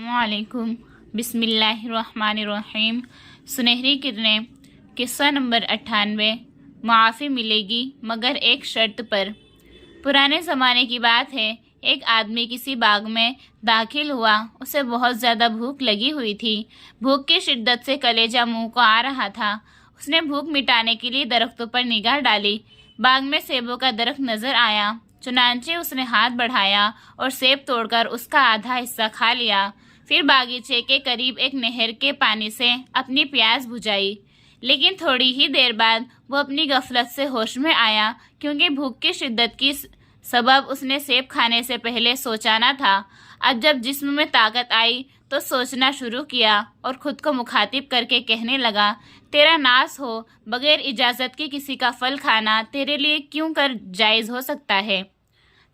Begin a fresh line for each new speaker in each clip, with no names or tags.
वालेकुम। बिस्मिल्लाहिर्रहमानिर्रहीम। सुनहरी किरणें। किस्सा नंबर 98। मुआफ़ी मिलेगी मगर एक शर्त पर। पुराने ज़माने की बात है। एक आदमी किसी बाग में दाखिल हुआ। उसे बहुत ज़्यादा भूख लगी हुई थी। भूख की शिद्दत से कलेजा मुंह को आ रहा था। उसने भूख मिटाने के लिए दरख्तों पर निगाह डाली। बाग में सेबों का दरख्त नज़र आया। चुनांचे उसने हाथ बढ़ाया और सेब तोड़कर उसका आधा हिस्सा खा लिया। फिर बागीचे के करीब एक नहर के पानी से अपनी प्यास बुझाई। लेकिन थोड़ी ही देर बाद वो अपनी गफलत से होश में आया, क्योंकि भूख की शिद्दत की सबब उसने सेब खाने से पहले सोचा न था। अब जब जिस्म में ताकत आई तो सोचना शुरू किया और खुद को मुखातिब करके कहने लगा, तेरा नास हो, बगैर इजाज़त के किसी का फल खाना तेरे लिए क्यों कर जायज़ हो सकता है।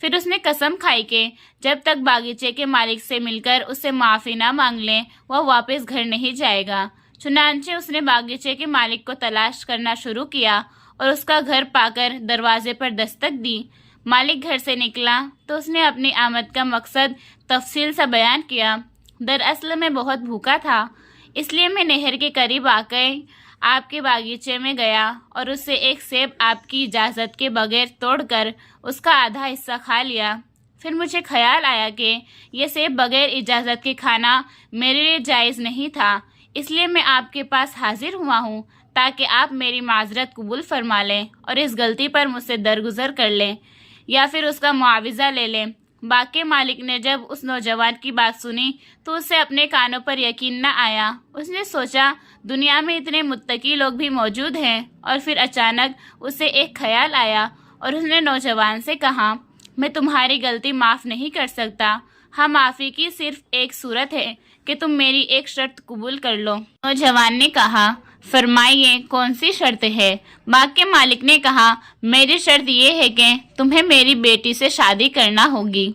फिर उसने कसम खाई कि जब तक बागीचे के मालिक से मिलकर उससे माफ़ी ना मांग लें वह वापस घर नहीं जाएगा। चुनांचे उसने बागीचे के मालिक को तलाश करना शुरू किया और उसका घर पाकर दरवाजे पर दस्तक दी। मालिक घर से निकला तो उसने अपनी आमद का मकसद तफसील से बयान किया। दरअसल मैं बहुत भूखा था, इसलिए मैं नहर के करीब आकर आपके बागीचे में गया और उससे एक सेब आपकी इजाज़त के बगैर तोड़कर उसका आधा हिस्सा खा लिया। फिर मुझे ख्याल आया कि यह सेब बगैर इजाज़त के खाना मेरे लिए जायज़ नहीं था, इसलिए मैं आपके पास हाजिर हुआ हूँ ताकि आप मेरी माजरत कबूल फरमा लें और इस गलती पर मुझसे दरगुजर कर लें या फिर उसका मुआवजा ले लें। बाग के मालिक ने जब उस नौजवान की बात सुनी तो उसे अपने कानों पर यकीन न आया। उसने सोचा दुनिया में इतने मुत्तकी लोग भी मौजूद हैं, और फिर अचानक उसे एक ख्याल आया और उसने नौजवान से कहा, मैं तुम्हारी गलती माफ़ नहीं कर सकता। हाँ, माफ़ी की सिर्फ एक सूरत है कि तुम मेरी एक शर्त कबूल कर लो। नौजवान ने कहा, फरमाइए कौन सी शर्त है। बाग के मालिक ने कहा, मेरी शर्त यह है कि तुम्हें मेरी बेटी से शादी करना होगी।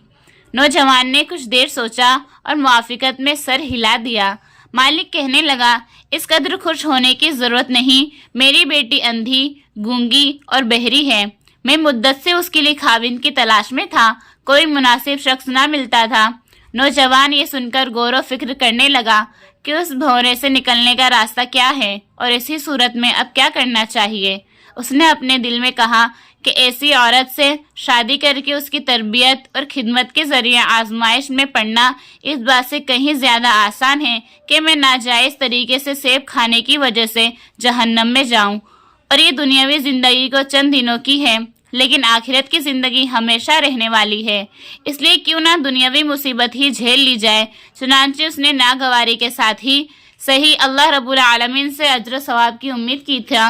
नौजवान ने कुछ देर सोचा और मुआफ़िकत में सर हिला दिया। मालिक कहने लगा, इस कदर खुश होने की ज़रूरत नहीं, मेरी बेटी अंधी, गूंगी और बहरी है। मैं मुद्दत से उसके लिए खाविंद की तलाश में था, कोई मुनासिब शख्स ना मिलता था। नौजवान ये सुनकर गौर व फिक्र करने लगा कि उस भंवरे से निकलने का रास्ता क्या है और ऐसी सूरत में अब क्या करना चाहिए। उसने अपने दिल में कहा कि ऐसी औरत से शादी करके उसकी तरबियत और खिदमत के ज़रिए आजमाइश में पड़ना इस बात से कहीं ज़्यादा आसान है कि मैं नाजायज़ तरीके से सेब खाने की वजह से जहन्नम में जाऊं। और ये दुनियावी ज़िंदगी को चंद दिनों की है, लेकिन आखिरत की ज़िंदगी हमेशा रहने वाली है, इसलिए क्यों ना दुनियावी मुसीबत ही झेल ली जाए। चुनांचे उसने नागवारी के साथ ही सही अल्लाह रब्बुल आलमीन से अजर सवाब की उम्मीद की था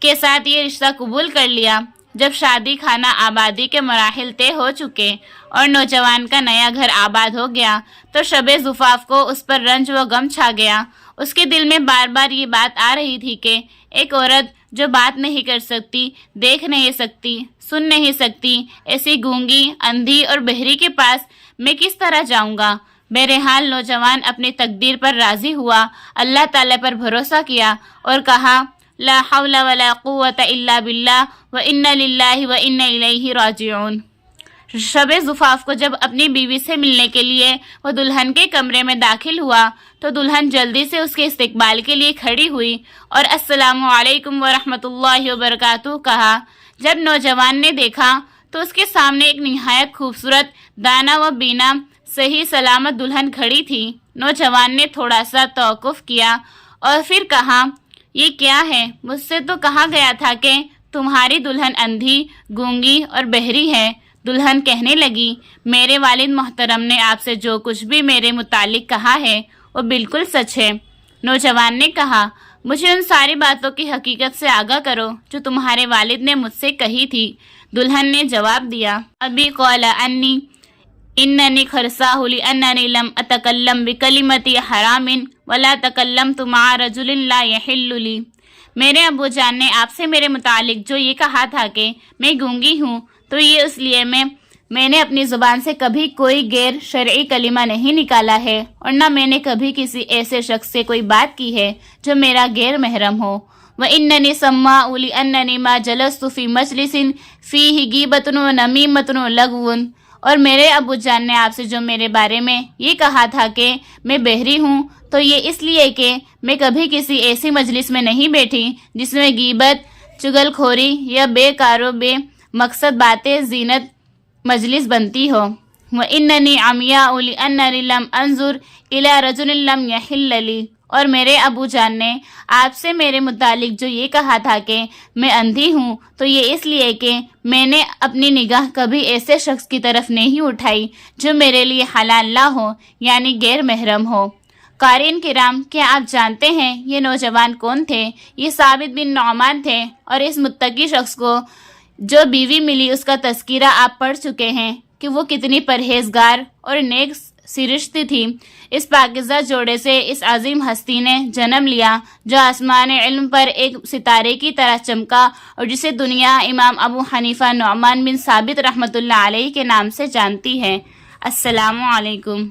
के साथ ये रिश्ता कबूल कर लिया। जब शादी खाना आबादी के मराहिल तय हो चुके और नौजवान का नया घर आबाद हो गया तो शबे ज़ुफ़ाफ़ को उस पर रंज व गम छा गया। उसके दिल में बार बार ये बात आ रही थी कि एक औरत जो बात नहीं कर सकती, देख नहीं सकती, सुन नहीं सकती, ऐसी गूंगी, अंधी और बहरी के पास मैं किस तरह जाऊंगा। बहरहाल नौजवान अपनी तकदीर पर राज़ी हुआ, अल्लाह ताला पर भरोसा किया और कहा, ला हौला वला कुव्वता इल्ला बिल्लाह व इन्ना लिल्लाहि व इन्ना इलैहि राजिऊन। शबे ज़ुफ़ाफ़ को जब अपनी बीवी से मिलने के लिए वो दुल्हन के कमरे में दाखिल हुआ तो दुल्हन जल्दी से उसके इस्तकबाल के लिए खड़ी हुई और अस्सलामु अलैकुम व रहमतुल्लाहि व बरकातुहू कहा। जब नौजवान ने देखा तो उसके सामने एक निहायत खूबसूरत, दाना व बीना, सही सलामत दुल्हन खड़ी थी। नौजवान ने थोड़ा सा तौक़ुफ़ किया और फिर कहा, ये क्या है? मुझसे तो कहा गया था कि तुम्हारी दुल्हन अंधी, गूंगी और बहरी है। दुल्हन कहने लगी, मेरे वालिद मोहतरम ने आपसे जो कुछ भी मेरे मुतालिक कहा है वो बिल्कुल सच है। नौजवान ने कहा, मुझे उन सारी बातों की हकीकत से आगाह करो जो तुम्हारे वालिद ने मुझसे कही थी। दुल्हन ने जवाब दिया, अबी क़ाला अन्नी इन्ननी खरसाहु लिअन्ननी लम अतकल्लम बिकलिमति हरामिन वला तकल्लमतु मअ रजुलिन ला यहिल्लु ली। मेरे अबू जान ने आपसे मेरे मुतालिक जो ये कहा था कि मैं गूंगी हूँ, तो ये इसलिए मैंने अपनी ज़ुबान से कभी कोई गैर शरई कलिमा नहीं निकाला है और न मैंने कभी किसी ऐसे शख्स से कोई बात की है जो मेरा गैर महरम हो। व इन्ननी सम्माउ लिअन्ननी मा जलस्तु फी मजलिसिन फीही गीबतुन व नमीमतुन व लगवुन। اور میرے ابو جان نے آپ سے جو میرے بارے میں یہ کہا تھا کہ میں بحری ہوں، تو یہ اس لیے کہ میں کبھی کسی ایسی مجلس میں نہیں بیٹھی جس میں غیبت، چغل خوری یا بے کار و بے مقصد باتیں زینت مجلس بنتی ہو۔ وَإِنَّنِي عَمْيَاءُ لِأَنَّنِي لَمْ أَنظُرْ إِلَى رَجُلٍ لَمْ يَحِلَّ لِي، اور میرے ابو جان نے آپ سے میرے متعلق جو یہ کہا تھا کہ میں اندھی ہوں، تو یہ اس لیے کہ میں نے اپنی نگاہ کبھی ایسے شخص کی طرف نہیں اٹھائی جو میرے لیے حلال نہ ہو، یعنی غیر محرم ہو۔ قارئین کرام، کیا آپ جانتے ہیں یہ نوجوان کون تھے؟ یہ ثابت بن نعمان تھے، اور اس متقی شخص کو جو بیوی ملی اس کا تذکرہ آپ پڑھ چکے ہیں کہ وہ کتنی پرہیزگار اور نیک سرشت تھی۔ اس پاکیزہ جوڑے سے اس عظیم ہستی نے جنم لیا جو آسمان علم پر ایک ستارے کی طرح چمکا، اور جسے دنیا امام ابو حنیفہ نعمان بن ثابت رحمۃ اللہ علیہ کے نام سے جانتی ہے۔ السلام علیکم۔